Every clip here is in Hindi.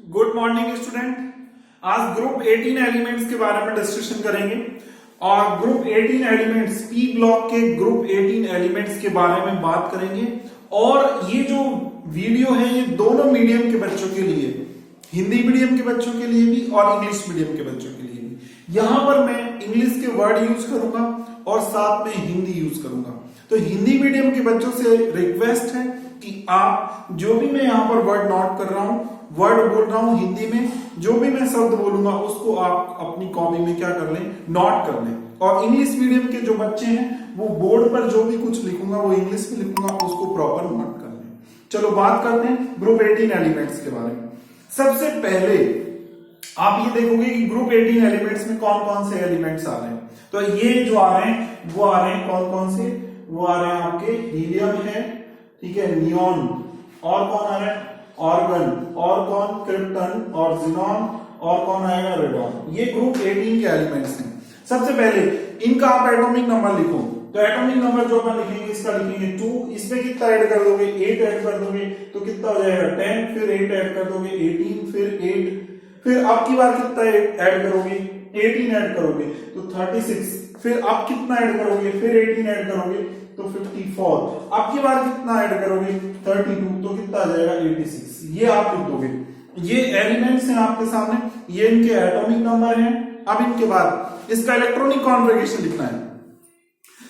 Good morning student. आज ग्रुप 18 एलिमेंट्स के बारे में डिस्कशन करेंगे और ग्रुप 18 एलिमेंट्स पी ब्लॉक के ग्रुप 18 एलिमेंट्स के बारे में बात करेंगे। और ये जो वीडियो है ये दोनों मीडियम के बच्चों के लिए, हिंदी मीडियम के बच्चों के लिए भी और इंग्लिश मीडियम के बच्चों के लिए भी। यहां पर मैं इंग्लिश के वर्ड यूज करूंगा और साथ में हिंदी यूज करूंगा। तो हिंदी मीडियम के बच्चों से रिक्वेस्ट है कि आप जो भी मैं यहाँ पर वर्ड नोट कर रहा हूं, वर्ड बोल रहा हूं हिंदी में, जो भी मैं शब्द बोलूंगा उसको आप अपनी कॉपी में क्या कर लें, नोट कर लें। और इंग्लिश मीडियम के जो बच्चे हैं वो बोर्ड पर जो भी कुछ लिखूंगा वो इंग्लिश में लिखूंगा, उसको प्रॉपर नोट कर लें। चलो बात करते हैं ग्रुप 18 एलिमेंट्स के बारे में। सबसे पहले आप ये देखोगे कि ग्रुप 18 एलिमेंट्स में कौन कौन से एलिमेंट्स आ रहे हैं। तो ये जो आ रहे हैं वो आ रहे हैं कौन कौन से, वो आ रहे हैं आपके हीलियम है, ठीक है, नियॉन, और कौन आ रहा है, ऑर्गन, और कौन, क्रिप्टन और जिनॉन, और कौन आएगा, रेडॉन। ये ग्रुप 18 के एलिमेंट्स हैं। सबसे पहले इनका आप एटॉमिक नंबर लिखो। तो एटॉमिक नंबर जो अपन लिखेंगे इसका लिखेंगे 2। इसमें कितना ऐड कर दोगे, 8 ऐड कर दोगे तो कितना हो जाएगा 10, फिर 8 ऐड कर दोगे 18, फिर 8, फिर अब की बार कितना ऐड करोगे, 18 ऐड करोगे तो 36, फिर अब कितना ऐड करोगे, फिर 18 ऐड करोगे तो 54, अब की बार कितना ऐड करोगे 32, तो कितना आ जाएगा 86। ये आप लिख दोगे। ये एलिमेंट्स हैं आपके सामने, ये इनके एटॉमिक नंबर हैं। अब इनके बाद इसका इलेक्ट्रॉनिक कॉन्फ़िगरेशन लिखना है।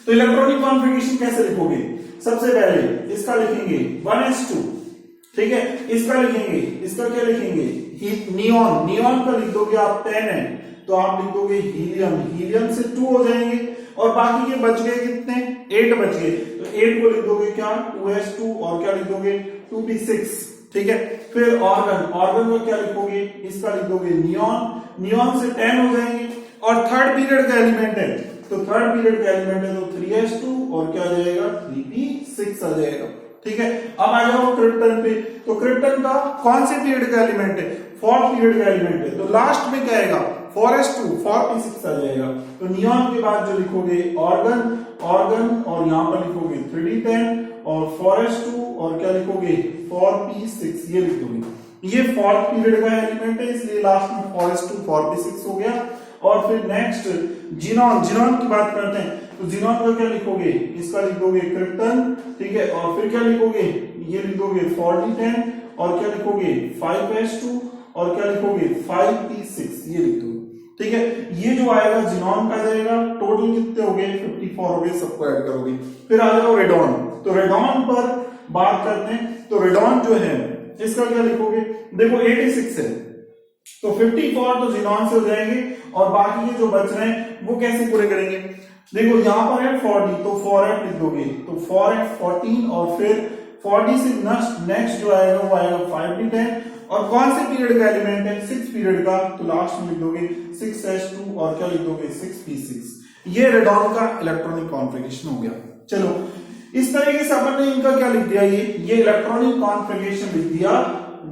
तो इलेक्ट्रॉनिक कॉन्फ़िगरेशन कैसे लिखोगे, सबसे पहले इसका लिखेंगे 1s2, ठीक है, इसका लिखेंगे, इसका क्या लिखेंगे, नियॉन, नियॉन का लिख दोगे आप 10 है तो आप लिख दोगे हीलियम, हीलियम से 2 हो जाएंगे और बाकी के बच गए कितने, 8 बच गए, तो 8 को लिख दोगे क्या 2s2 और क्या लिख दोगे 2p6, ठीक है। फिर ऑर्गन, ऑर्गन को क्या लिखोगे, इसका लिख दोगे नियॉन, नियॉन से 10 हो जाएंगे और थर्ड पीरियड का एलिमेंट है तो थर्ड पीरियड का एलिमेंट है तो 3s2 और क्या आ जाएगा 3p6 आ जाएगा, ठीक है। अब आ जाओ क्रिप्टन पे। तो क्रिप्टन का कौन से पीरियड का एलिमेंट है, फोर्थ पीरियड का एलिमेंट है, तो लास्ट में क्या आएगा 4s2 4p6 आ जाएगा। तो नियॉन के बाद जो लिखोगे ऑर्गन, ऑर्गन और यहां पर लिखोगे 3d10 और 4s2 और क्या लिखोगे 4p6, ये लिख दोगे। ये फोर्थ पीरियड का एलिमेंट है इसलिए लास्ट में 4s2 4p6 हो गया। और फिर नेक्स्ट जिनॉन, जिनॉन की बात करते हैं। तो जिनॉन को क्या लिखोगे, इसका लिख दोगे क्रिप्टन, ठीक है, और फिर क्या लिखोगे, ये लिख दोगे 4d10 और क्या लिखोगे 5s2 और क्या लिखोगे 5p6, ये लिख दोगे, ठीक है। ये जो आएगा जिनॉन का जाएगा। टोटल कितने हो गए 54 हो गए, सबको ऐड करोगे। फिर आ जाओ रेडॉन। तो रेडॉन पर बात करते हैं। तो रेडॉन जो है इसका क्या लिखोगे, देखो 86 है तो 54 तो जिनॉन से हो जाएंगे और बाकी के जो बच रहे हैं वो कैसे पूरे करेंगे। देखो यहां पर है 40 तो 4f लिख दोगे तो 4f 14 और फिर 40 से नेक्स्ट जो आएगा वो आएगा 5d10 और कौन से पीरियड का एलिमेंट है 6 पीरियड का, तो लास्ट में लिख दोगे 6s2 और क्या लिख दोगे 6p6। ये रेडॉन का इलेक्ट्रॉनिक कॉन्फ़िगरेशन हो गया। चलो इस तरीके से अपन ने इनका क्या लिख दिया, ये इलेक्ट्रॉनिक कॉन्फ़िगरेशन लिख दिया।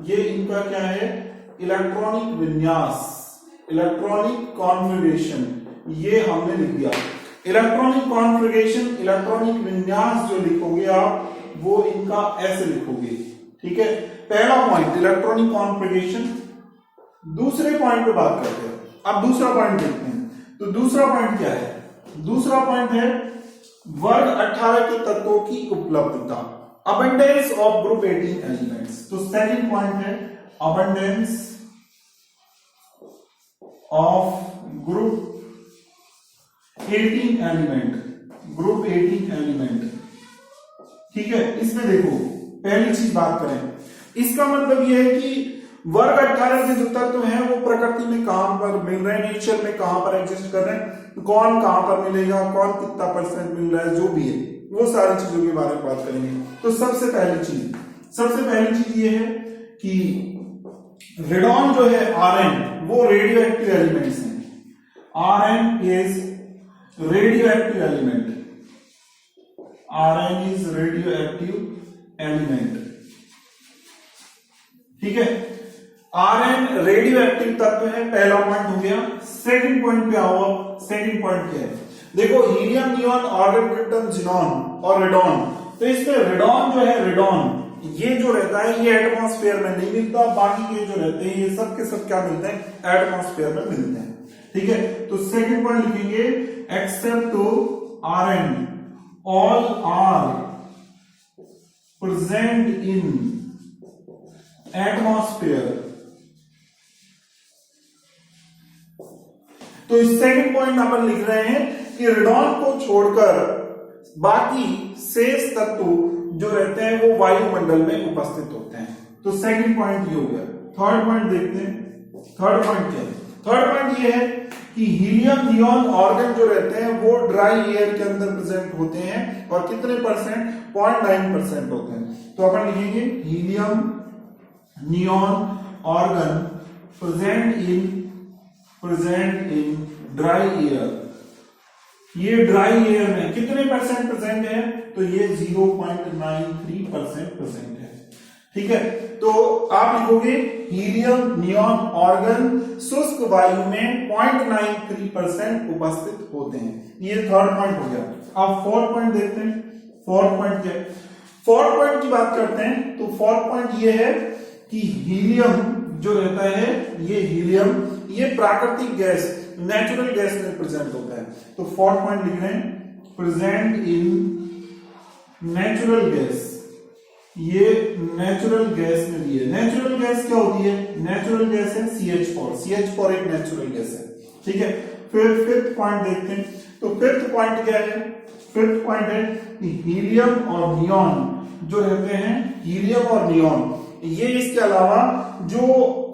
ये इनका क्या है, इलेक्ट्रॉनिक विन्यास, इलेक्ट्रॉनिक कॉन्फ़िगरेशन, ये हमने लिख दिया। इलेक्ट्रॉनिक कॉन्फ़िगरेशन, इलेक्ट्रॉनिक विन्यास जो लिखोगे आप वो इनका ऐसे लिखोगे, ठीक है। पहला पॉइंट इलेक्ट्रॉनिक कॉन्फ़िगरेशन। दूसरे पॉइंट पे बात करते हैं। अब दूसरा पॉइंट देखते हैं। तो दूसरा पॉइंट क्या है, दूसरा पॉइंट है वर्ग 18 के तत्वों की उपलब्धता, अबंडेंस ऑफ ग्रुप 18 एलिमेंट्स। तो सेकंड पॉइंट है abundance of group 18 element, group 18 element, ठीक है। इसमें देखो पहली चीज बात करें, इसका मतलब यह है कि वर्ग 18 के जो तत्व हैं वो प्रकृति में कहां पर मिल रहे हैं, नेचर में कहां पर एग्जिस्ट कर रहे हैं, कौन कहां पर मिलेगा, कौन कितना परसेंट मिल रहा है, जो भी है वो सारी चीजों के बारे में बात करेंगे। तो सबसे पहली चीज ये है कि रेडॉन जो है Rn वो रेडियो एक्टिव एलिमेंट्स हैं। Rn is radio active element, Rn is radio active element, ठीक है। Rn रेडियो एक्टिव तत्व है, पहला पॉइंट हो गया। सेकंड पॉइंट पे आओ। सेकंड पॉइंट क्या है, देखो helium, neon, organ, krypton, xenon और रेडॉन। तो इसमें रेडॉन जो है, रेडॉन ये जो रहता है ये एटमॉस्फेयर में नहीं मिलता, बाकी ये जो रहते हैं ये सब के सब क्या मिलते हैं, एटमॉस्फेयर में मिलते हैं। ठीक है, तो सेकंड पॉइंट लिखेंगे except Rn all are present in atmosphere. तो इस सेकंड पॉइंट अपन लिख रहे हैं कि रेडॉन को छोड़कर बाकी शेष तत्व जो रहते हैं वो वायुमंडल में उपस्थित होते हैं। तो सेकंड पॉइंट ये हो गया। थर्ड पॉइंट देखते हैं, थर्ड पॉइंट क्या है। थर्ड पॉइंट ये है कि हीलियम नियॉन ऑर्गन जो रहते हैं वो ड्राई एयर के अंदर प्रेजेंट होते हैं और कितने परसेंट, 0.9% होते हैं। तो अपन लिखेंगे helium neon organ present in dry air. ये ड्राई एयर में कितने परसेंट प्रेजेंट है, तो ये 0.93% प्रेजेंट है। ठीक है, तो आप लिखोगे हीलियम नियॉन ऑर्गन शुष्क वायु में 0.93% उपस्थित होते हैं। ये थर्ड पॉइंट हो गया। अब फोर्थ पॉइंट देखते हैं। फोर्थ पॉइंट क्या है, फोर्थ पॉइंट की बात करते हैं। तो फोर्थ पॉइंट ये है कि हीलियम जो रहता है, ये हीलियम ये प्राकृतिक गैस, नेचुरल गैस में प्रेजेंट होता है। तो फोर्थ पॉइंट लिख रहे हैं प्रेजेंट इन नेचुरल गैस। ये नेचुरल गैस में भी है। नेचुरल गैस क्या होती है, नेचुरल गैस है CH4। CH4 एक नेचुरल गैस है। ठीक है, फिर फिफ्थ पॉइंट देखते हैं। तो फिफ्थ पॉइंट क्या है, फिफ्थ पॉइंट है कि हीलियम और नियॉन जो रहते हैं, हीलियम और नियॉन ये इसके अलावा जो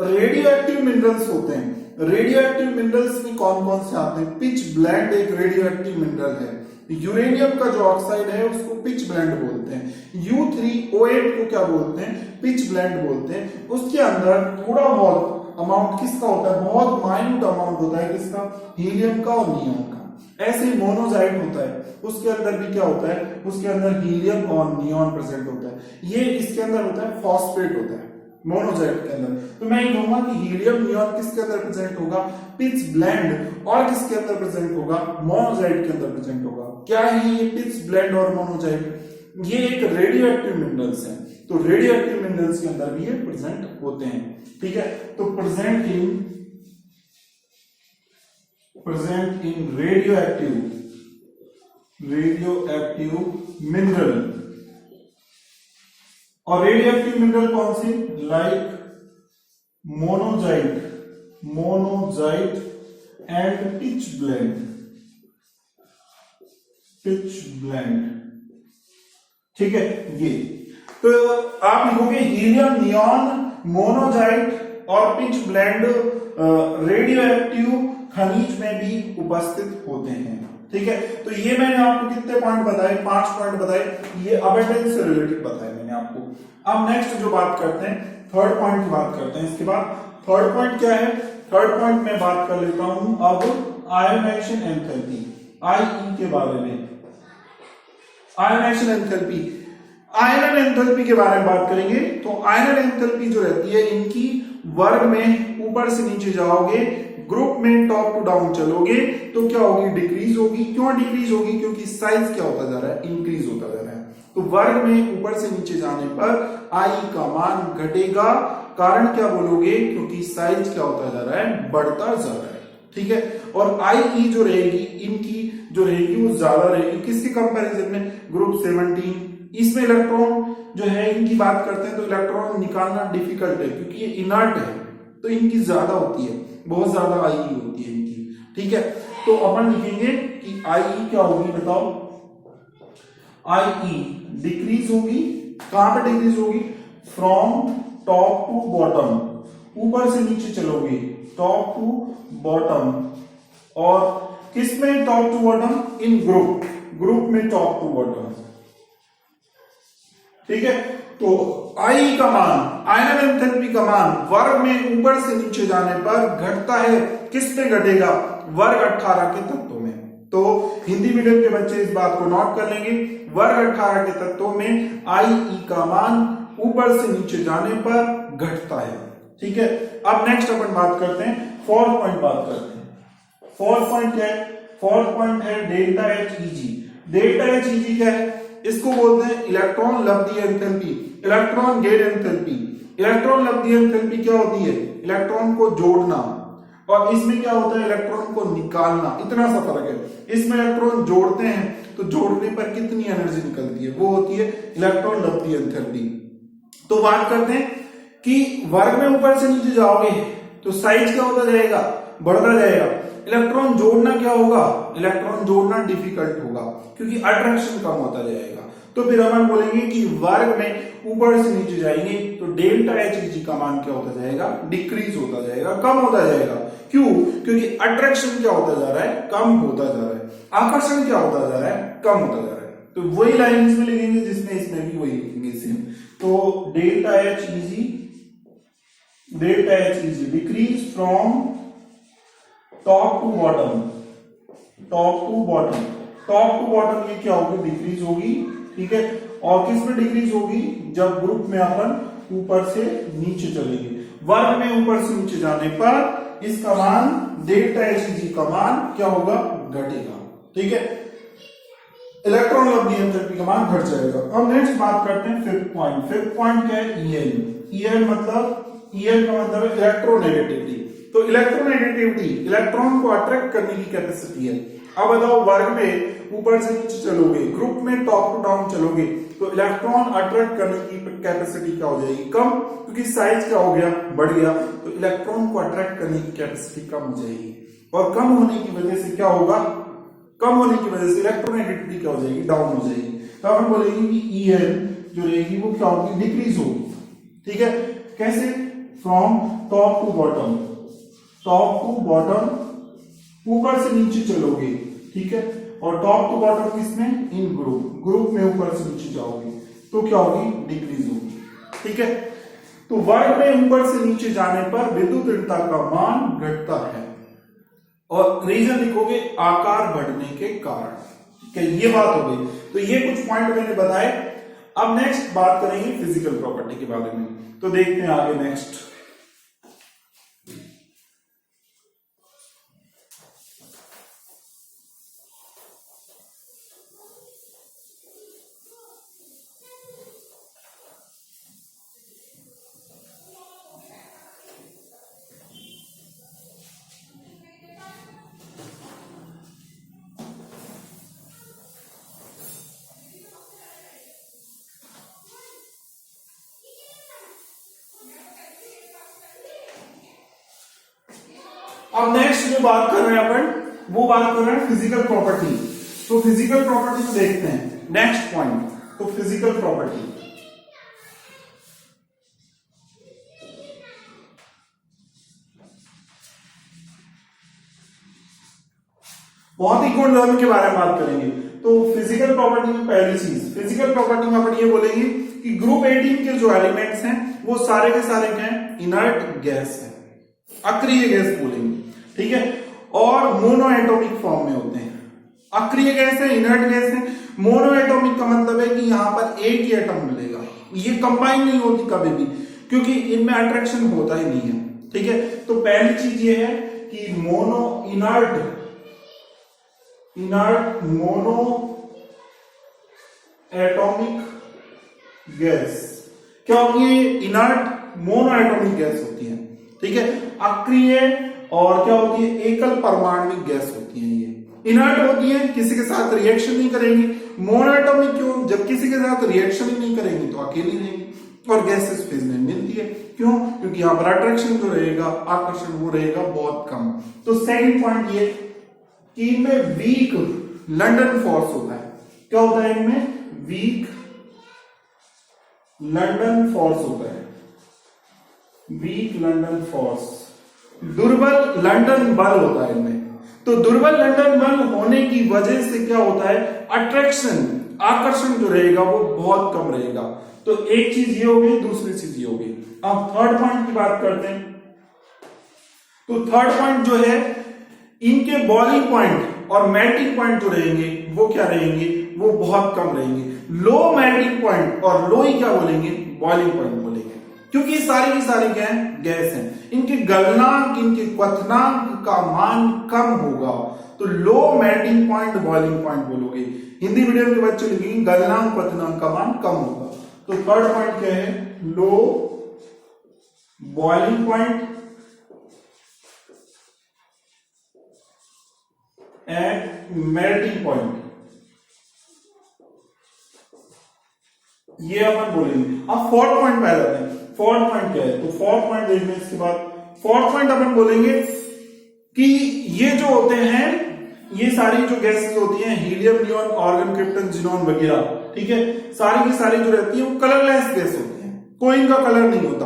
रेडियो एक्टिव मिनरल्स होते हैं, रेडियो एक्टिव मिनरल्स में कौन कौन से आते हैं, पिच ब्लेंड एक रेडियो एक्टिव मिनरल है। यूरेनियम का जो ऑक्साइड है उसको पिच ब्लेंड बोलते हैं। U3O8 को क्या बोलते हैं, पिच ब्लेंड बोलते हैं। उसके अंदर थोड़ा बहुत अमाउंट किसका होता है, बहुत माइन्यूट अमाउंट होता है किसका, हीलियम का और नियॉन का। ऐसे ही मोनोजाइट होता है, उसके अंदर भी क्या होता है, उसके अंदर हीलियम और नियॉन प्रेजेंट होता है। ये इसके अंदर होता है फॉस्फेट होता है मोनोजाइट के अंदर। तो मैं ये कहूंगा कि हीलियम नियॉन किसके अंदर प्रेजेंट होगा, पिच ब्लेंड, और किसके अंदर प्रेजेंट होगा, मोनोजाइट के अंदर प्रेजेंट होगा। क्या है ये पिच ब्लेंड और मोनोजाइट, ये एक रेडियो एक्टिव मिनरल्स हैं। तो रेडियो एक्टिव मिनरल्स के अंदर भी ये प्रेजेंट होते हैं। ठीक है, तो present in radio active mineral. और रेडियो एक्टिव मिनरल कौन से, like monazite and pitch blend. ठीक है, ये तो आप लिखोगे हीलियम नियॉन मोनोजाइट और पिच ब्लेंड रेडियो एक्टिव खनिज में भी उपस्थित होते हैं। ठीक है, तो ये मैंने आपको कितने पॉइंट बताए, 5 पॉइंट बताए। ये अबंडेंस से रिलेटेड बताए मैंने आपको। अब नेक्स्ट जो बात करते हैं, थर्ड पॉइंट की बात करते हैं। इसके बाद थर्ड पॉइंट क्या है, थर्ड पॉइंट में बात कर लेता हूं अब आयोनाइजेशन एंथैल्पी, IE के बारे में। आयोनाइजेशन एंथैल्पी, आयरन एंथैल्पी के बारे में बात करेंगे। तो आयरन एंथैल्पी जो रहती है, इनकी वर्ग में ऊपर से नीचे जाओगे, ग्रुप में टॉप टू डाउन चलोगे तो क्या होगी, डिक्रीज होगी। क्यों डिक्रीज होगी, क्योंकि साइज क्या होता जा रहा है, इंक्रीज होता जा रहा है। तो वर्ग में ऊपर से नीचे जाने पर I का मान घटेगा। कारण क्या बोलोगे, क्योंकि साइज क्या होता जा रहा है, बढ़ता जा रहा है। ठीक है, और IE जो रहेगी, इनकी जो रहेगी वो ज्यादा रहेगी। किसके कंपैरिजन में, ग्रुप 17। इसमें इलेक्ट्रॉन जो है, इनकी बात करते हैं तो इलेक्ट्रॉन निकालना डिफिकल्ट है क्योंकि ये इनर्ट है, तो इनकी ज्यादा होती है, बहुत ज्यादा IE होती है इनकी। ठीक है, तो अपन लिखेंगे कि IE क्या होगी, बताओ। IE डिक्रीज होगी, कहां पे डिक्रीज होगी, फ्रॉम टॉप टू बॉटम, ऊपर से नीचे चलोगे, टॉप टू बॉटम। और किसमें top to bottom, in group में टॉप टू बॉटम। ठीक है, तो I का मान, आयरन एंथैल्पी का मान वर्ग में ऊपर से नीचे जाने पर घटता है। किस पे घटेगा, वर्ग 18 के तत्वों में। तो हिंदी मीडियम के बच्चे इस बात को नोट कर लेंगे, वर्ग 18 के तत्वों में IE का मान ऊपर से नीचे जाने पर घटता है। ठीक है, अब नेक्स्ट अपन बात करते हैं, फोर्थ पॉइंट बात करते हैं। फोर्थ पॉइंट क्या है, फोर्थ पॉइंट है डेल्टा HEG। डेल्टा HEG क्या है, इसको बोलते हैं इलेक्ट्रॉन लब्धि enthalpy, electron gain enthalpy. Electron लब्धि एंथैल्पी क्या होती है? इलेक्ट्रॉन को जोड़ना, और इसमें क्या होता है? इलेक्ट्रॉन को निकालना। इतना सा फर्क है। इसमें इलेक्ट्रॉन जोड़ते हैं तो जोड़ने पर कितनी एनर्जी निकलती है, वो होती है इलेक्ट्रॉन लब्धि एंथैल्पी। तो बात करते हैं कि वर्ग में ऊपर से नीचे जाओगे तो साइज क्या होता जाएगा? बढ़ता जाएगा। इलेक्ट्रॉन जोड़ना क्या होगा? इलेक्ट्रॉन जोड़ना डिफिकल्ट होगा क्योंकि अट्रैक्शन कम होता जाएगा। तो फिर हम बोलेंगे कि वर्ग में ऊपर से नीचे जाएंगे तो डेल्टा एच का मान क्या होता जाएगा? डिक्रीज होता जाएगा, कम होता जाएगा। क्यों? क्योंकि अट्रैक्शन क्या होता जा रहा है? कम होता जा रहा है। आकर्षण क्या होता जा रहा है? कम होता जा रहा है। तो वही लाइन इसमें लिखेंगे जिसमें इसमें भी वही लिखेंगे सेम। तो delta H is decrease from top to bottom, top to bottom. Top to bottom ये क्या होगी? डिक्रीज होगी, ठीक है। और किस में डिक्रीज होगी? जब ग्रुप में अपन ऊपर से नीचे चलेंगे। वर्ग में ऊपर से नीचे जाने पर इसका मान डेल्टा एच का मान क्या होगा? घटेगा, ठीक है। इलेक्ट्रॉन लब्धि एंथैल्पी का मान घट जाएगा। अब नेक्स्ट बात करते हैं फिफ्थ पॉइंट। फिफ्थ पॉइंट क्या है? ईएन मतलब ईएन का मतलब है इलेक्ट्रोनेगेटिविटी। तो इलेक्ट्रोनेगेटिविटी इलेक्ट्रॉन को अट्रैक्ट करने की कैपेसिटी है। अब बताओ, वर्ग में ऊपर से नीचे चलोगे, ग्रुप में टॉप टू डाउन चलोगे तो इलेक्ट्रॉन अट्रैक्ट करने की कैपेसिटी क्या हो जाएगी? कम, क्योंकि साइज क्या हो गया? बढ़ गया। तो इलेक्ट्रॉन को अट्रैक्ट करने की कैपेसिटी कम हो जाएगी, और कम होने की वजह से क्या होगा? कम होने की वजह से इलेक्ट्रोनेगेटिविटी क्या हो जाएगी? डाउन हो जाएगी। तो हम बोलेंगे कि ईएन जो रहेगी वो क्या होगी? डिक्रीज होगी, ठीक है। कैसे? From top to bottom, top to bottom ऊपर से नीचे चलोगे, ठीक है। और टॉप टू बॉटम किसमें? इन ग्रुप, ग्रुप में ऊपर से नीचे जाओगे तो क्या होगी? डिक्रीज होगी, ठीक है। तो वर्ग में ऊपर से नीचे जाने पर विद्युत ऋणता का मान घटता है, और रीजन लिखोगे आकार बढ़ने के कारण, ठीक है। ये बात हो गई। तो ये कुछ पॉइंट मैंने बताए। अब नेक्स्ट बात करेंगे फिजिकल प्रॉपर्टी के बारे में। तो देखते हैं आगे नेक्स्ट। अब नेक्स्ट जो बात कर रहे हैं अपन, वो बात कर रहे हैं फिजिकल प्रॉपर्टी। तो फिजिकल प्रॉपर्टी को देखते हैं नेक्स्ट पॉइंट। तो फिजिकल प्रॉपर्टी भौतिक गुणधर्म के बारे में बात करेंगे। तो फिजिकल प्रॉपर्टी में पहली चीज, फिजिकल प्रॉपर्टी में अपन ये बोलेंगे कि ग्रुप 18 के जो एलिमेंट्स हैं वो सारे के सारे क्या हैं? इनर्ट गैस है, अक्रिय गैस बोलेंगे, ठीक है। और मोनो एटॉमिक फॉर्म में होते हैं। अक्रिय गैस है, इनर्ट गैस है। मोनो एटॉमिक का मतलब है कि यहां पर एक ही एटम मिलेगा, ये कंबाइन नहीं होती कभी भी, क्योंकक्योंकि इनमें अट्रैक्शन होता ही नहीं है, ठीक है। तो पहली चीज ये है कि मोनो एटॉमिक गैस क्या होती है? इनर्ट मोनो एटॉमिक गैस होती है, ठीक है। अक्रिय और क्या होती है? एकल परमाणविक गैस होती है। ये इनर्ट होती है, किसी के साथ रिएक्शन नहीं करेंगी। मोनो एटॉमिक क्यों? जब किसी के साथ रिएक्शन ही नहीं करेंगी तो अकेली रहेंगी और गैसेस फेज में मिलती है। क्यों? क्योंकि यहां पर अट्रैक्शन जो रहेगा, आकर्षण वो रहेगा बहुत कम। तो सेकंड पॉइंट ये कि इनमें वीक लंडन फोर्स होता है। क्या होता है इनमें? वीक लंडन फोर्स होता है, वीक लंडन फोर्स, दुर्बल लंडन बल होता है इनमें। तो दुर्बल लंडन बल होने की वजह से क्या होता है? अट्रैक्शन, आकर्षण जो रहेगा वो बहुत कम रहेगा। तो एक चीज ये होगी, दूसरी चीज ये होगी। अब थर्ड पॉइंट की बात करते हैं। तो थर्ड पॉइंट जो है, इनके बॉइलिंग पॉइंट और मेल्टिंग पॉइंट जो रहेंगे वो क्या रहेंगे? वो बहुत कम रहेंगे। लो मेल्टिंग पॉइंट और लो ही क्या बोलेंगे? बॉइलिंग पॉइंट बोलेंगे, क्योंकि सारी की सारी क्या है? गैस है। इनके गलनांक, इनके क्वथनांक का मान कम होगा, तो low melting point, boiling point बोलोगे। हिंदी मीडियम के बच्चे लिखेंगे गलनांक पतनांक का मान कम होगा। तो थर्ड पॉइंट क्या है, low boiling point and melting point, ये अपन बोलेंगे। अब फोर्थ पॉइंट पे आ जाते हैं। फोर्थ पॉइंट क्या है, तो फोर्थ पॉइंट देखने इसके बाद फोर्थ पॉइंट अपन बोलेंगे कि ये जो होते हैं, ये सारी जो गैसेस होती हैं, helium, neon, argon, krypton, xenon वगैरह, ठीक है, सारी की सारी जो रहती है वो कलरलेस गैस होती है, कोई इनका कलर नहीं होता,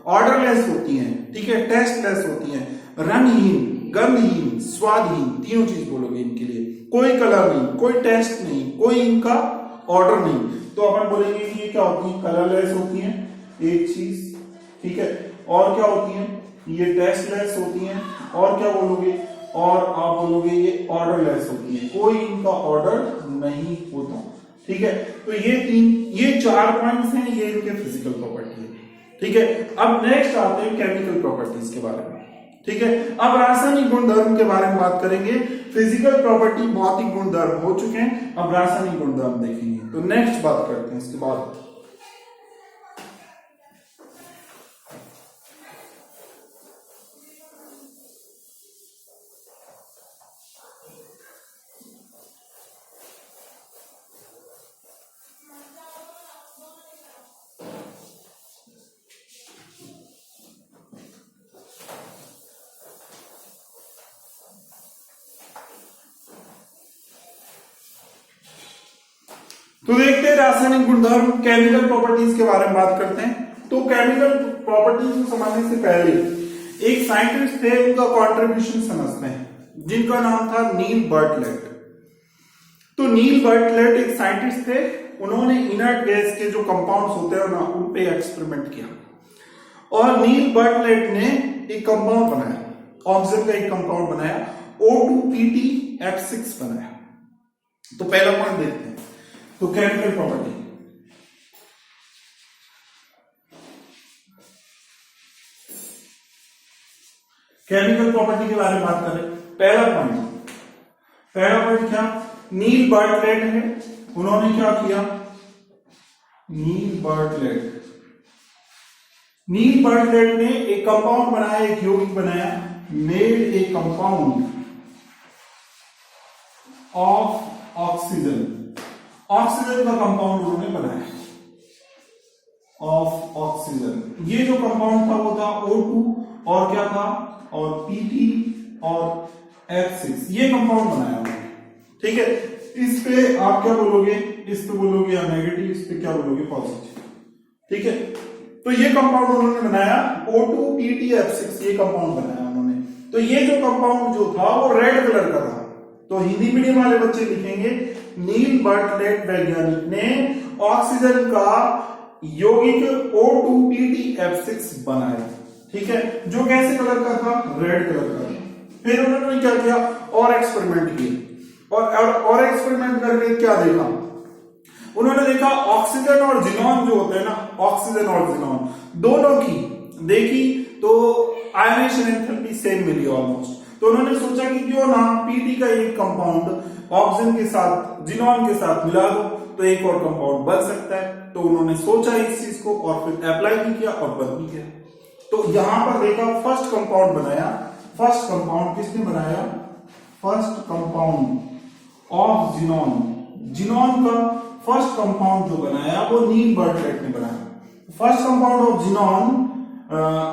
ऑर्डरलेस होती हैं, ठीक है, टेस्टलेस होती हैं, रंगहीन, गंधहीन, स्वादहीन, तीनों चीज बोलोगे इनके लिए, कोई कलर नहीं, कोई टेस्ट नहीं, कोई इनका ऑर्डर नहीं। तो अपन बोलेंगे कि ये क्या होती है, कलरलेस होती हैं, एक चीज, ठीक है, और क्या होती है, ये टेस्टलेस होती हैं, और क्या बोलोगे, और आप बोलोगे ये ऑर्डरलेस होती है, कोई इनका ऑर्डर नहीं होता, ठीक है। तो ये चार पॉइंट्स हैं, ये इनके फिजिकल प्रॉपर्टी है, ठीक है। अब नेक्स्ट आते हैं केमिकल प्रॉपर्टीज के बारे में, ठीक है। अब रासायनिक गुणधर्म के बारे में बात करेंगे। फिजिकल प्रॉपर्टी, भौतिक गुणधर्म हो चुके हैं, अब रासायनिक गुणधर्म देखेंगे। तो नेक्स्ट बात करते हैं इसके बाद। तो देखते हैं रासायनिक गुणधर्म, केमिकल प्रॉपर्टीज के बारे में बात करते हैं। तो केमिकल प्रॉपर्टीज को समझने से पहले एक साइंटिस्ट थे, उनका कंट्रीब्यूशन समझते हैं, जिनका नाम था नील बर्टलेट। तो नील बर्टलेट एक साइंटिस्ट थे, उन्होंने इनर्ट गैस के जो कंपाउंड्स होते हैं ना, उन पे एक्सपेरिमेंट किया, और नील बर्टलेट ने एक कंपाउंड बनाया, ऑक्सीजन का एक कंपाउंड बनाया, O2PtF6 बनाया। तो पहला पॉइंट देखते हैं, तो केमिकल प्रॉपर्टी, केमिकल प्रॉपर्टी के बारे में बात करें। पहला पॉइंट क्या, नील बर्टलेट है, उन्होंने क्या किया, नील बर्टलेट ने एक कंपाउंड बनाया, एक यौगिक बनाया, made a compound of oxygen, oxygen का कंपाउंड उन्होंने बनाया, ऑफ ऑक्सीजन। ये जो कंपाउंड था वो था O2 और क्या था, और Pt और F6, ये कंपाउंड बनाया उन्होंने, ठीक है। इस पे आप क्या बोलोगे, इस पे बोलोगे या नेगेटिव, इस पे क्या बोलोगे, पॉजिटिव, ठीक है। तो ये कंपाउंड उन्होंने बनाया, O2PtF6, ये कंपाउंड बनाया उन्होंने। तो ये जो कंपाउंड जो था वो रेड कलर का था। तो हिंदी मीडियम वाले बच्चे लिखेंगे, नील बर्टलेट वैज्ञानिक ने ऑक्सीजन का यौगिक O2PtF6 बनाया, ठीक है, जो कैसे कलर का था, रेड कलर का। फिर उन्होंने क्या किया, और एक्सपेरिमेंट किए, और एक्सपेरिमेंट करके क्या देखा, उन्होंने देखा ऑक्सीजन और जिनॉन जो होते हैं ना, ऑक्सीजन और जिनॉन दोनों की देखी, तो आयनेशन एंथैल्पी सेम मिली ऑलमोस्ट। तो उन्होंने सोचा कि क्यों ना Pt का एक कंपाउंड ऑक्सीजन के साथ, जिनॉन के साथ मिला दो, तो एक और कंपाउंड बन सकता है। तो उन्होंने सोचा इस चीज को, और फिर अप्लाई भी किया और बन भी गया। तो यहां पर देखा, फर्स्ट कंपाउंड बनाया, फर्स्ट कंपाउंड किसने बनाया, first compound of xenon, xenon का फर्स्ट कंपाउंड जो बनाया वो नील बर्टलेट ने बनाया। फर्स्ट कंपाउंड ऑफ जिनॉन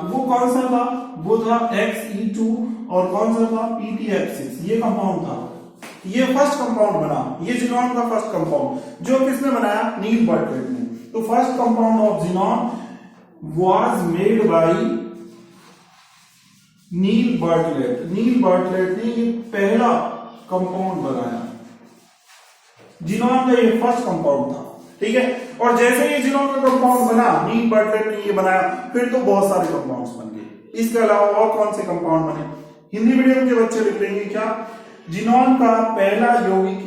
वो कौन सा था, वो था Xe2, और कौन सा था, PtF6, ये कंपाउंड था। ये फर्स्ट कंपाउंड बना, ये जिनॉन का फर्स्ट कंपाउंड, जो किसने बनाया, नील बर्टलेट ने। तो first compound of xenon was made by Neil Bartlett. Neil Bartlett ने ये पहला कंपाउंड बनाया, जिनॉन का ये फर्स्ट कंपाउंड था, ठीक है। और जैसे ये जिनॉन का कंपाउंड बना, नील बर्टलेट ने ये बनाया, फिर तो बहुत सारे कंपाउंड्स बन गए। इसके अलावा और कौन से कंपाउंड बने, हिंदी मीडियम के बच्चे लिख लेंगे क्या, जिनॉन का पहला यौगिक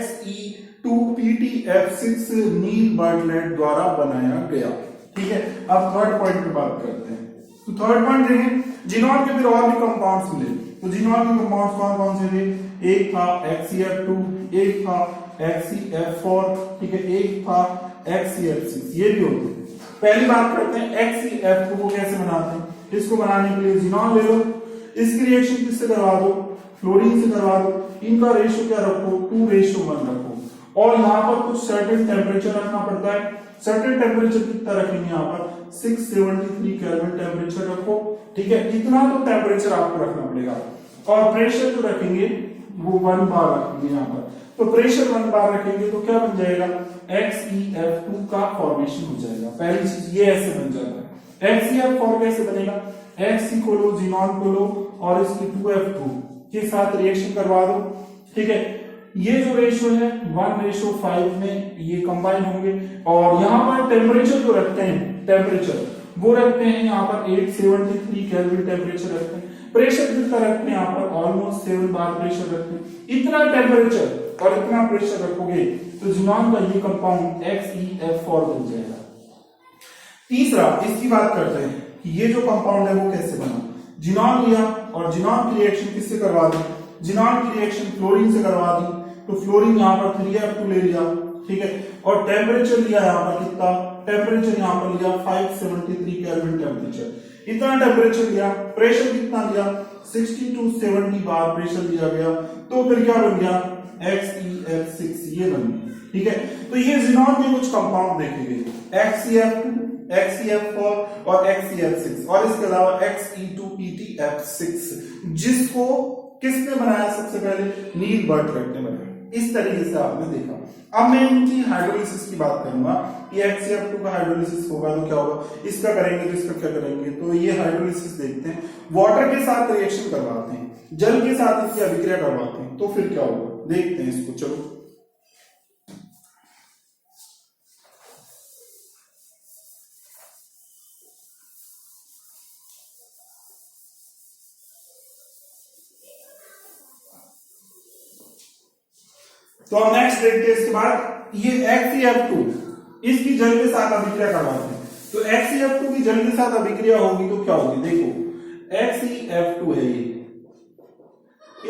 Xe2PtF6 नील बर्टलेट द्वारा बनाया गया, ठीक है। अब थर्ड पॉइंट पे बात करते हैं। तो थर्ड पॉइंट देखें, जिनॉन के फिर और भी कंपाउंड्स मिले। तो जिनॉन के कंपाउंड्स कौन कौन से थे, एक था HCl2, एक था XeF4, ठीक है, एक था XeF6, ये भी होते हैं। पहली बात करते हैं XeF2 को कैसे बनाते हैं। इसको बनाने के लिए जिनॉन ले लो, इसकी रिएक्शन किससे करवा दो, फ्लोरीन से करवा दो। इनका रेशियो क्या रखो, 2:1 रखो, और यहाँ पर कुछ सर्टेन टेम्परेचर रखना पड़ता है। सर्टेन टेम्परेचर कितना रखेंगे, यहाँ पर 673 केल्विन टेम्परेचर रखो, ठीक है, इतना तो टेम्परेचर आपको रखना पड़ेगा। और प्रेशर जो रखेंगे वो 1 बार रखेंगे यहाँ पर, तो प्रेशर 1 बार रखेंगे तो क्या बन जाएगा, XeF2 का फॉर्मेशन हो जाएगा। पहली चीज ये ऐसे बन जाता है। XeF4 कैसे बनेगा, Xe को लो, जिनॉन को लो और इसकी 2F2 के साथ रिएक्शन करवा दो, ठीक है। ये जो रेशियो है 1:5 में ये कंबाइन होंगे, और यहाँ पर टेम्परेचर जो रखते हैं, टेम्परेचर वो रखते हैं यहाँ पर 873 केल्विन टेम्परेचर रखते हैं। प्रेशर कितना रखते हैं यहाँ पर, ऑलमोस्ट 7 बार प्रेशर रखते हैं। इतना टेम्परेचर और इतना प्रेशर रखोगे तो जिनॉन का ये कंपाउंड XeF4 बन जाएगा। तीसरा, इसकी बात करते हैं कि ये जो कंपाउंड है वो कैसे बना। जिनॉन लिया और जिनॉन की रिएक्शन किससे करवा दी, जिनॉन की रिएक्शन फ्लोरीन से करवा दी, तो फ्लोरीन यहाँ पर 3F2 ले लिया, ठीक है, और टेम्परेचर लिया यहाँ पर कितना, टेम्परेचर यहाँ पर लिया 573 केल्विन टेम्परेचर, इतना टेम्परेचर लिया। प्रेशर कितना लिया, 60 to 70 बार प्रेशर लिया गया, तो फिर क्या बन गया, XeF6, ये बन गया, ठीक है। तो ये जिनॉन के कुछ कंपाउंड देखे गए, XeF2, XeF4 और XeF6, और इसके अलावा Xe2PtF6, जिसको किसने बनाया, सबसे पहले नील बर्टलेट ने बनाया। इस तरीके से आपने देखा। अब मैं इनकी हाइड्रोलिसिस की बात करूंगा कि XeF2 का हाइड्रोलिसिस होगा तो क्या होगा, इसका करेंगे तो इसका क्या करेंगे। तो ये हाइड्रोलिसिस देखते हैं, वाटर के साथ रिएक्शन करवाते हैं, जल के साथ इसकी अभिक्रिया करवाते हैं, तो फिर क्या होगा देखते हैं इसको। चलो तो हम नेक्स्ट देखते हैं। इसके बाद ये XeF2 इसकी जल के साथ अभिक्रिया करवाते हैं, तो XeF2 की जल के साथ अभिक्रिया होगी तो क्या होगी, देखो XeF2 है ये,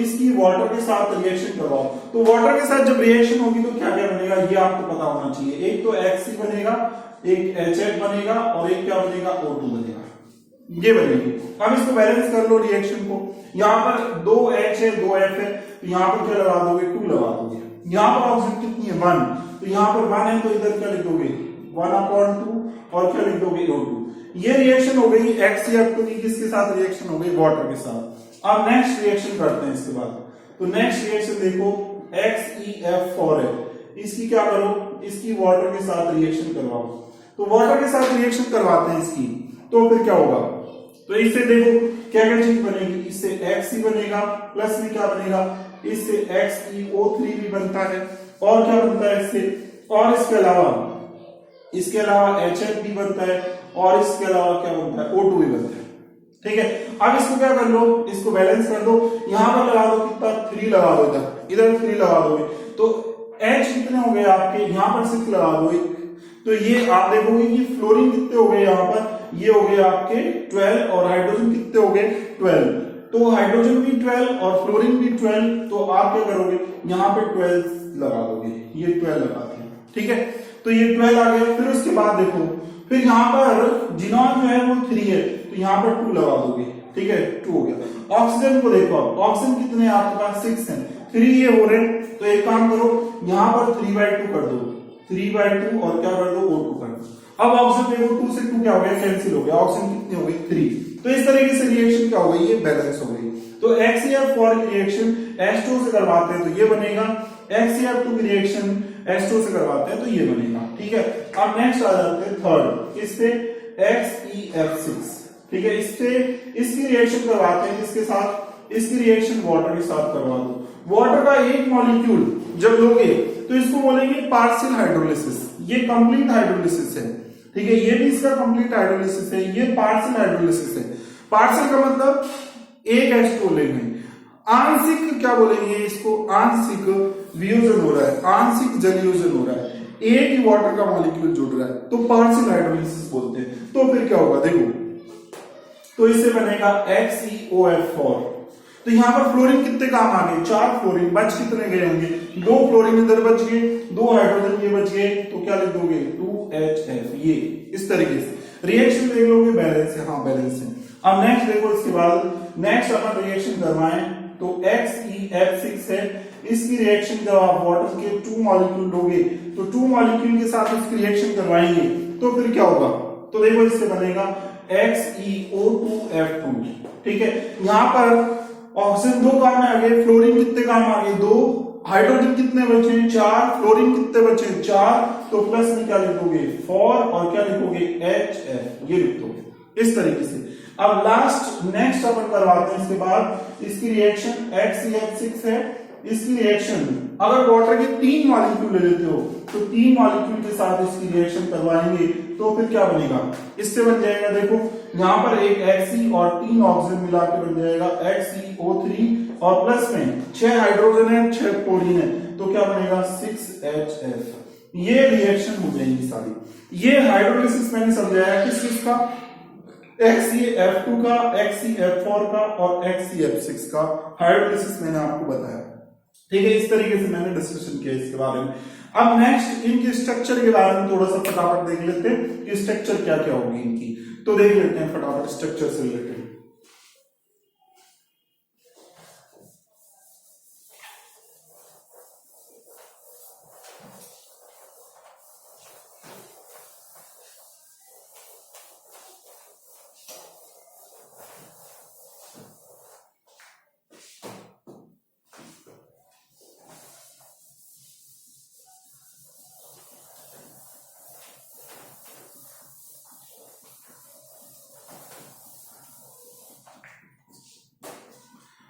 इसकी वाटर के साथ रिएक्शन करवाओ, तो वाटर के साथ जब रिएक्शन होगी तो क्या क्या बनेगा, ये आपको पता होना चाहिए। एक तो Xe बनेगा, एक HF बनेगा और एक क्या बनेगा, O2 बनेगा, ये बनेगी। अब इसको बैलेंस कर लो रिएक्शन को, यहाँ पर 2H है 2F है, तो यहाँ पर क्या लगा दोगे, 2 लगा दोगे। यहाँ पर ऑक्सीजन कितनी है 1, तो यहाँ पर 1 है तो इधर क्या लिख दोगे 1/2 और क्या लिख दोगे O2। ये रिएक्शन हो गई XeF2 की, किसके साथ रिएक्शन हो गई, वाटर के साथ। अब नेक्स्ट रिएक्शन करते हैं इसके बाद। तो नेक्स्ट रिएक्शन देखो XeF4 है, इसकी क्या करो, इसकी वाटर के साथ रिएक्शन करवाओ, तो वाटर के साथ रिएक्शन करवाते हैं इसकी, तो फिर क्या होगा, तो इससे देखो क्या क्या चीज बनेगी, इससे Xe बनेगा, प्लस में क्या बनेगा, इससे XeO3 भी बनता है, और क्या बनता है इससे, और इसके अलावा HF भी बनता है, और इसके अलावा क्या बनता है, O2 भी बनता है, ठीक है। अब इसको क्या कर लो, इसको बैलेंस कर दो, यहां पर लगा दो कितना, 3 लगा दो, इधर 3 लगा दोगे तो H कितने हो गए आपके, यहां पर 6 लगा दो, तो ये आप देखोगे कि फ्लोरीन कितने हो गए, यहाँ पर ये हो गए आपके 12, और हाइड्रोजन कितने हो गए 12, तो हाइड्रोजन भी 12 और फ्लोरीन भी 12, तो आप क्या करोगे, यहाँ पे 12 लगा दोगे, ये 12 लगाते हैं, ठीक है। तो ये 12 आ गया। फिर उसके बाद देखो, फिर यहाँ पर जिनॉन जो है वो 3 है, तो यहाँ पर 2 लगा दोगे, ठीक है, 2 हो गया। ऑक्सीजन को देखो, ऑक्सीजन कितने हैं आपके पास, 6 है, 3 ये हो रहे, तो एक काम करो, यहाँ पर 3/2 कर दो, 3/2 और क्या कर दो, O2 कर दो। अब ऑक्सीजन देखो 2 से 2 क्या हो गया, कैंसिल हो गया, ऑक्सीजन कितनी हो गई 3, तो इस तरीके से रिएक्शन क्या हो गई, ये बैलेंस हो गई। तो XeF4 की रिएक्शन H2 से करवाते हैं तो ये बनेगा, XeF2 की रिएक्शन H2 से करवाते हैं तो ये बनेगा, ठीक है। अब नेक्स्ट आ जाते हैं थर्ड, इससे XeF6, ठीक है, इससे इसकी रिएक्शन करवाते हैं किसके साथ, इसकी रिएक्शन वाटर के साथ करवा दो। वाटर का एक मॉलिक्यूल जब लोगे तो इसको बोलेंगे पार्शियल हाइड्रोलिसिस, ये कंप्लीट हाइड्रोलिसिस है, ठीक है, ये भी इसका कंप्लीट हाइड्रोलिसिस है, ये पार्शियल हाइड्रोलिसिस है। पार्शियल का मतलब एक H2 लेंगे, आंशिक क्या बोलेंगे इसको, आंशिक वियोजन हो रहा है, आंशिक जलयोजन हो रहा है, एक ही वाटर का मॉलिक्यूल जुड़ रहा है, तो पार्शियल हाइड्रोलिसिस बोलते हैं। तो फिर क्या होगा देखो, तो इससे बनेगा XeOF4, तो यहाँ पर फ्लोरीन कितने काम आ गए, 4 फ्लोरीन, बच कितने गए होंगे, 2 फ्लोरीन इधर बच गए, 2 हाइड्रोजन ये बच गए, तो क्या लिख दोगे 2HF। ये इस तरीके से रिएक्शन देख लोगे, बैलेंस है, हाँ बैलेंस है। अब नेक्स्ट देखो, इसके बाद नेक्स्ट अपन रिएक्शन करवाएं तो XeF6 है, इसकी रिएक्शन जब आप वाटर के 2 मॉलिक्यूल लोगे तो 2 मॉलिक्यूल के साथ इसकी रिएक्शन करवाएंगे तो फिर क्या होगा, तो देखो इससे बनेगा XeO2F2। ठीक है, यहां पर ऑक्सीजन 2 काम में आ गए, फ्लोरीन कितने काम आ गए 2, हाइड्रोजन कितने बचे 4, फ्लोरीन कितने बचे 4, तो प्लस में क्या लिखोगे 4 और क्या लिखोगे HF, ये लिख दोगे इस तरीके से। अब लास्ट नेक्स्ट अपन करवाते हैं, इसके बाद इसकी रिएक्शन XeF6 है, इसकी रिएक्शन अगर वाटर के 3 मॉलिक्यूल ले लेते हो तो 3 मॉलिक्यूल के साथ इसकी रिएक्शन करवाएंगे तो फिर क्या बनेगा, इससे बन जाएगा, देखो यहां पर एक Xe और 3 ऑक्सीजन मिला के बन जाएगा XeO3 और प्लस में 6 हाइड्रोजन है 6 क्लोरीन है, तो क्या बनेगा 6HF। ये रिएक्शन हो जाएंगी सारी। ये हाइड्रोलिसिस मैंने समझाया किस चीज का, XeF2 का, XeF4 का और XeF6 का हाइड्रोलिसिस मैंने आपको बताया। ठीक है, इस तरीके से मैंने डिस्कशन किया इसके बारे में। अब नेक्स्ट इनके स्ट्रक्चर के बारे में थोड़ा सा फटाफट देख लेते हैं कि स्ट्रक्चर क्या क्या होगी इनकी, तो देख लेते हैं फटाफट स्ट्रक्चर से रिलेटेड।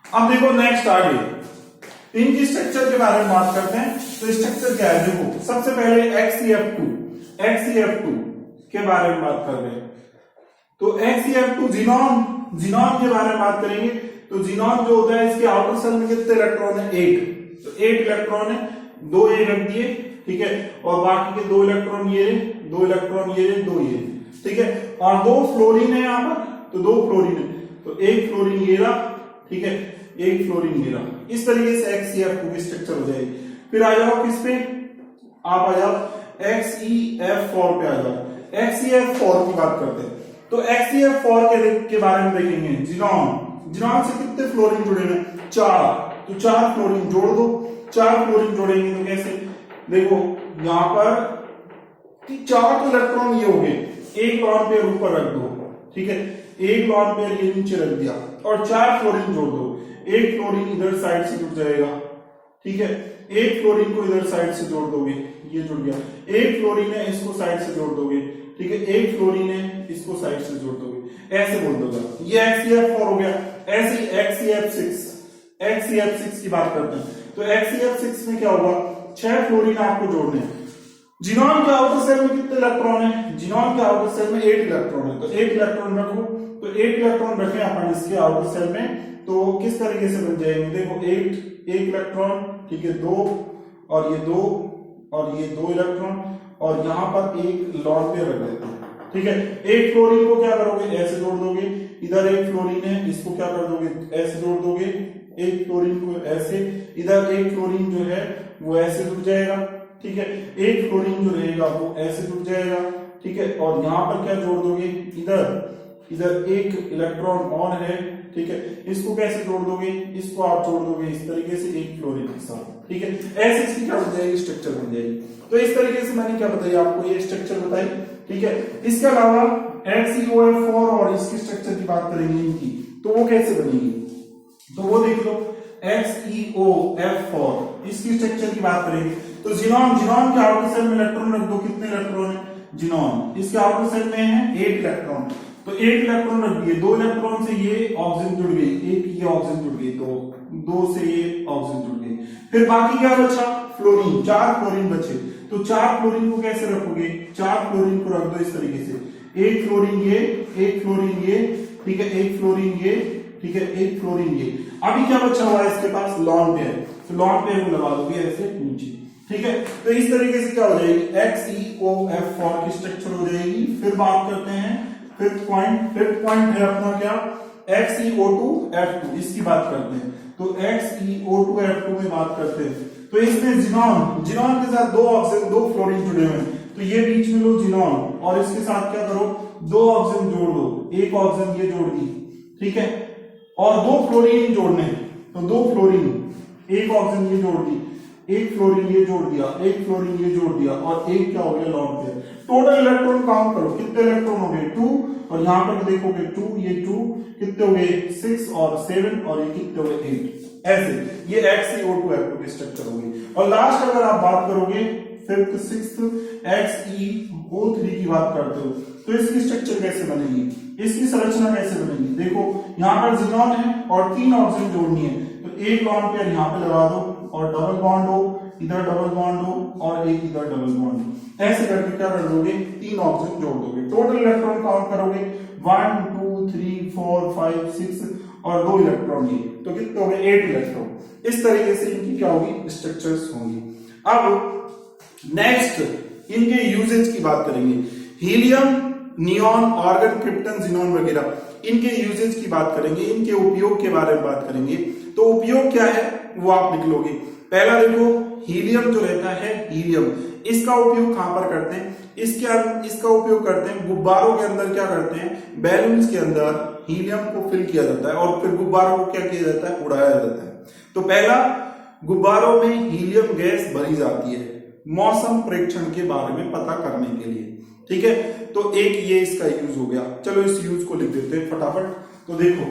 अब देखो नेक्स्ट आगे इनकी स्ट्रक्चर के बारे में बात करते हैं। तो स्ट्रक्चर क्या है, देखो सबसे पहले XeF2 के बारे में बात कर रहे हैं। तो XeF2 जीनॉन के बारे में बात करेंगे। तो जीनॉन जो होता है, इसके आउटर सेल में कितने इलेक्ट्रॉन है 1, तो 1 इलेक्ट्रॉन है, 2 ये रख दिए, ठीक है, और बाकी के 2 इलेक्ट्रॉन ये, 2 इलेक्ट्रॉन ये, 2 ये, ठीक है, और 2 फ्लोरीन है यहाँ पर, तो 2 फ्लोरीन है, तो 1 फ्लोरीन ये रहा, ठीक है, 1 फ्लोरीन ये रहा। इस तरीके से XeF2 की स्ट्रक्चर हो जाएगी। फिर आ जाओ किस पे, आप आ जाओ XeF4 पे आ जाओ। XeF4 की बात करते हैं। तो XeF4 के बारे में देखेंगे। जीनॉन से कितने फ्लोरीन जुड़े हैं 4, तो 4 फ्लोरीन जोड़ दो। 4 फ्लोरीन जोड़ेंगे तो कैसे, देखो यहां पर 4 तो इलेक्ट्रॉन ये हो गए, 1 लॉन पेयर ऊपर रख दो, ठीक है, 1 लॉन पेयर ये नीचे रख दिया और 4 फ्लोरीन जोड़ दो। 1 फ्लोरीन इधर साइड से जुड़ जाएगा, ठीक है, 1 फ्लोरीन को इधर साइड से जोड़ दोगे, ये जुड़ गया। 1 फ्लोरीन है, इसको साइड से जोड़ दोगे, ठीक है, 1 फ्लोरीन है, इसको साइड से जोड़ दोगे, ऐसे बोल दोगे। ये XeF4 हो गया। ऐसे XeF6 की बात करते हैं। तो XeF6 में क्या होगा, 6 फ्लोरीन आपको जोड़ने हैं। जीनॉन के आउटर सेल में कितने इलेक्ट्रॉन है, जीनॉन के आउटर सेल में 8 इलेक्ट्रॉन है, तो 8 इलेक्ट्रॉन रखो। तो 8 इलेक्ट्रॉन रखें अपन इसके आउटर सेल में, तो किस तरीके से बन जाएंगे, देखो 1 इलेक्ट्रॉन, ठीक है, 2 और ये 2 और ये 2 इलेक्ट्रॉन, और यहां पर 1 लॉन पेयर रख देते हैं, ठीक है। 1 फ्लोरीन को क्या करोगे, ऐसे जोड़ दोगे, इधर 1 फ्लोरीन है, इसको क्या कर दोगे, ऐसे जोड़ दोगे, 1 फ्लोरीन को ऐसे, इधर 1 फ्लोरीन जो है वो ऐसे जुड़ जाएगा, ठीक है, 1 फ्लोरीन जो रहेगा वो ऐसे जुड़ जाएगा, ठीक है, और यहां पर क्या जोड़ दोगे, इधर 1 इलेक्ट्रॉन और है, ठीक है, इसको कैसे जोड़ दोगे, इसको आप जोड़ दोगे इस तरीके से 1 फ्लोरीन के साथ, ठीक है, ऐसे इसकी क्या बन जाएगी, स्ट्रक्चर बन जाएगी। तो इस तरीके से मैंने क्या बताया आपको, ये स्ट्रक्चर बताई, ठीक है। इसके अलावा XeOF4 और इसकी स्ट्रक्चर की बात करेंगे इनकी, तो वो कैसे बनेगी, तो वो देख लो। XeOF4 इसकी स्ट्रक्चर की बात करेंगे तो जीनॉन के आउटर सेल में इलेक्ट्रॉन रख दो, कितने इलेक्ट्रॉन है, जीनॉन इसके आउटर सेल में है 8 इलेक्ट्रॉन, तो 8 इलेक्ट्रॉन रख दिए, 2 इलेक्ट्रॉन से ये ऑक्सीजन जुड़ गई, 1 ये ऑक्सीजन जुड़ गई, तो 2 से ये ऑक्सीजन जुड़ गई। फिर बाकी क्या बचा, फ्लोरीन, 4 फ्लोरीन बचे, तो 4 फ्लोरीन को कैसे रखोगे, 4 फ्लोरीन को रख दो इस तरीके से, 1 फ्लोरीन ये, 1 फ्लोरीन ये, ठीक है, 1 फ्लोरीन ये, ठीक है, 1 फ्लोरीन ये। अभी क्या बचा हुआ है इसके पास, लॉन पेयर, तो लॉन पेयर को लगा दोगे ऐसे नीचे, ठीक है। तो इस तरीके से क्या हो जाएगी, XeOF4 की स्ट्रक्चर हो जाएगी। फिर बात करते हैं फिफ्थ पॉइंट है अपना क्या, XeO2F2 इसकी बात करते हैं। तो XeO2F2 में बात करते हैं तो इसमें जिनॉन के साथ दो ऑक्सीजन दो फ्लोरीन जुड़े हुए हैं, तो ये बीच में लो जिनॉन और इसके साथ क्या करो, दो ऑक्सीजन जोड़ दो, एक ऑक्सीजन ये जोड़ दी, ठीक है, और दो फ्लोरीन जोड़ने हैं, तो दो फ्लोरीन, एक ऑक्सीजन ये जोड़ दी, एक फ्लोरीन ये जोड़ दिया, एक फ्लोरीन ये जोड़ दिया, और एक क्या हो गया long pair. Total electron count करो, कितने इलेक्ट्रॉन हो गए 2, और यहां पर देखोगे 2, ये 2 कितने हो गए 6 और 7, और ये कितने हो गए 8। ऐसे ये XeO2F2 की स्ट्रक्चर होगी। और लास्ट अगर आप बात करोगे 5th 6th XeO3 की बात करते हो तो इसकी स्ट्रक्चर कैसे बनेगी, इसकी संरचना कैसे बनेगी। देखो यहाँ पर जिनॉन है और 3 ऑक्सीजन जोड़नी है, तो एक लॉन्ग पेयर यहाँ पे लगा दो और डबल बॉन्ड हो, इधर डबल बॉन्ड हो और एक इधर डबल बॉन्ड हो। ऐसे करके क्या कर दोगे, 3 ऑक्सीजन जोड़ दोगे। टोटल इलेक्ट्रॉन काउंट करोगे 1 2 3 4 5 6 और 2 इलेक्ट्रॉन ये, तो कितने हो गए 8 इलेक्ट्रॉन। इस तरीके से इनकी क्या होगी, स्ट्रक्चर्स होंगी। अब नेक्स्ट इनके यूजेज की बात करेंगे। Helium, neon, argon, krypton, xenon वगैरह, इनके यूजेज की बात करेंगे, इनके उपयोग के बारे में बात करेंगे। तो उपयोग क्या है वो आप लिख लोगे। पहला देखो, हीलियम जो रहता है, हीलियम, इसका उपयोग कहां पर करते हैं, इसका उपयोग करते हैं गुब्बारों के अंदर। क्या करते हैं, बैलून्स के अंदर हीलियम को फिल किया जाता है और फिर गुब्बारों को क्या किया जाता है, उड़ाया जाता है। तो पहला, गुब्बारों में हीलियम गैस भरी जाती है मौसम प्रेक्षण के बारे में पता करने के लिए, ठीक है। तो एक ये इसका यूज हो गया। चलो इस यूज को लिख देते हैं फटाफट। तो देखो,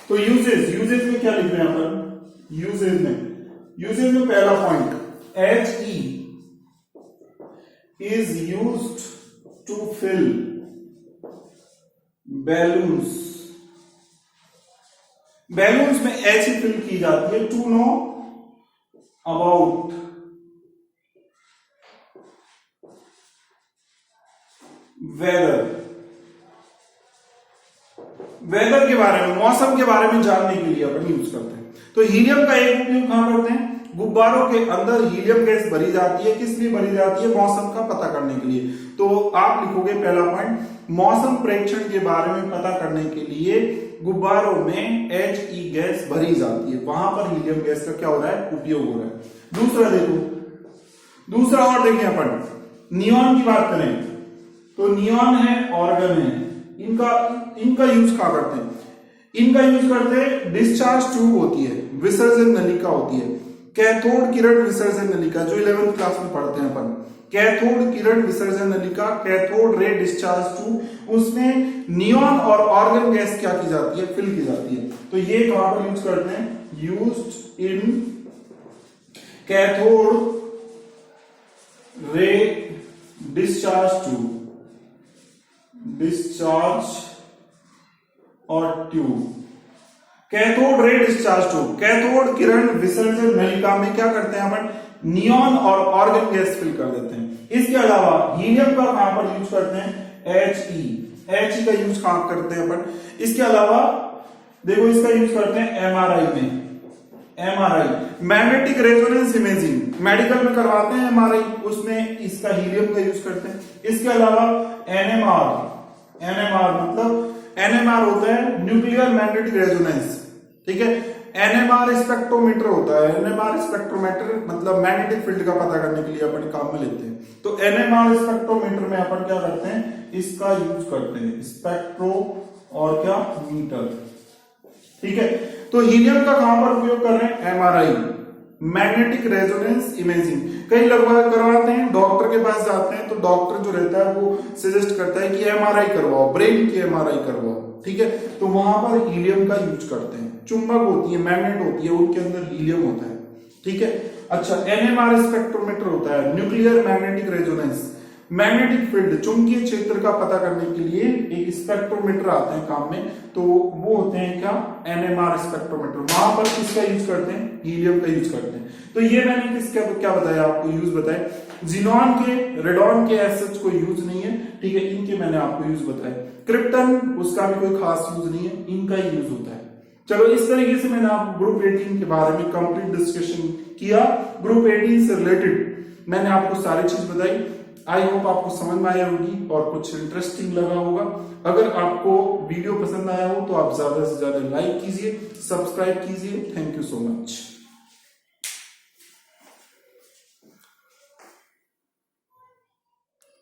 तो यूजेज में क्या लिख रहे हैं अपन, यूजेज में पहला point, He is used to fill balloons में H फिल की जाती है टू नो अबाउट वेदर के बारे में, मौसम के बारे में जानने के लिए अपन यूज करते हैं। तो हीलियम का एक उपयोग कहां करते हैं, गुब्बारों के अंदर हीलियम गैस भरी जाती है, किस लिए भरी जाती है, मौसम का पता करने के लिए। तो आप लिखोगे पहला पॉइंट, मौसम प्रेक्षण के बारे में पता करने के लिए गुब्बारों में He गैस भरी जाती है, वहां पर हीलियम गैस का क्या हो रहा है, उपयोग हो रहा है। दूसरा देखो, दूसरा और देखें अपन, नियॉन की बात करें तो नियॉन है, ऑर्गन है, इनका यूज क्या करते हैं, इनका यूज करते हैं, डिस्चार्ज ट्यूब होती है, विसर्जन नलिका होती है, कैथोड किरण विसर्जन नलिका, जो 11th क्लास में पढ़ते हैं अपन, कैथोड किरण विसर्जन नलिका, कैथोड रे डिस्चार्ज ट्यूब, उसमें नियॉन और ऑर्गन गैस क्या की जाती है, फिल की जाती है। तो ये कहां पर यूज करते हैं, used in cathode ray discharge tube, discharge और tube, cathode ray discharge tube, cathode किरण विसर्जन नलिका में क्या करते हैं अपन, नियॉन और ऑर्गन गैस फिल कर देते हैं। इसके अलावा हीलियम का कहां पर यूज करते हैं, He का यूज कहां करते हैं अपन। इसके अलावा देखो, इसका यूज करते हैं MRI में, मैग्नेटिक रेजोनेंस इमेजिंग, मेडिकल में करवाते हैं MRI, उसमें इसका हीलियम का यूज करते हैं। इसके अलावा NMR मतलब NMR होता है न्यूक्लियर मैग्नेटिक रेजोनेंस, ठीक है। NMR स्पेक्ट्रोमीटर होता है, NMR स्पेक्ट्रोमीटर मतलब मैग्नेटिक फील्ड का पता करने के लिए अपन काम में लेते हैं। तो NMR स्पेक्ट्रोमीटर में अपन क्या करते हैं, इसका यूज करते हैं, स्पेक्ट्रो और क्या मीटर, ठीक है। तो हीलियम का कहां पर उपयोग कर रहे हैं, MRI, मैग्नेटिक रेजोनेंस इमेजिंग। कई लोग करवाते हैं, डॉक्टर के पास जाते हैं तो डॉक्टर जो रहता है वो सजेस्ट करता है कि MRI करवाओ, ब्रेन की MRI करवाओ, ठीक है। तो वहां पर हीलियम का यूज करते हैं। चुंबक होती है, मैग्नेट होती है, उनके अंदर हीलियम होता है, ठीक है। अच्छा, NMR स्पेक्ट्रोमीटर होता है, nuclear magnetic resonance, magnetic field, चुंबकीय क्षेत्र का पता करने के लिए एक स्पेक्ट्रोमीटर आते हैं काम में, तो वो होते हैं क्या, NMR स्पेक्ट्रोमीटर। वहां पर किसका यूज करते हैं, हीलियम का यूज करते हैं। तो ये मैंने किसका क्या बताया आपको, यूज बताए। जिनॉन के, रेडॉन के एज कोई यूज नहीं है, ठीक है, इनके मैंने आपको यूज बताए। क्रिप्टन, उसका भी कोई खास यूज नहीं है, इनका ही यूज होता है, चलो इस तरीके से मैंने आपको ग्रुप 18 के बारे में कंप्लीट डिस्कशन किया। ग्रुप 18 से रिलेटेड मैंने आपको सारी चीज बताई। आई होप आपको समझ में आई होगी और कुछ इंटरेस्टिंग लगा होगा। अगर आपको वीडियो पसंद आया हो तो आप ज्यादा से ज्यादा लाइक कीजिए, सब्सक्राइब कीजिए। Thank you so much.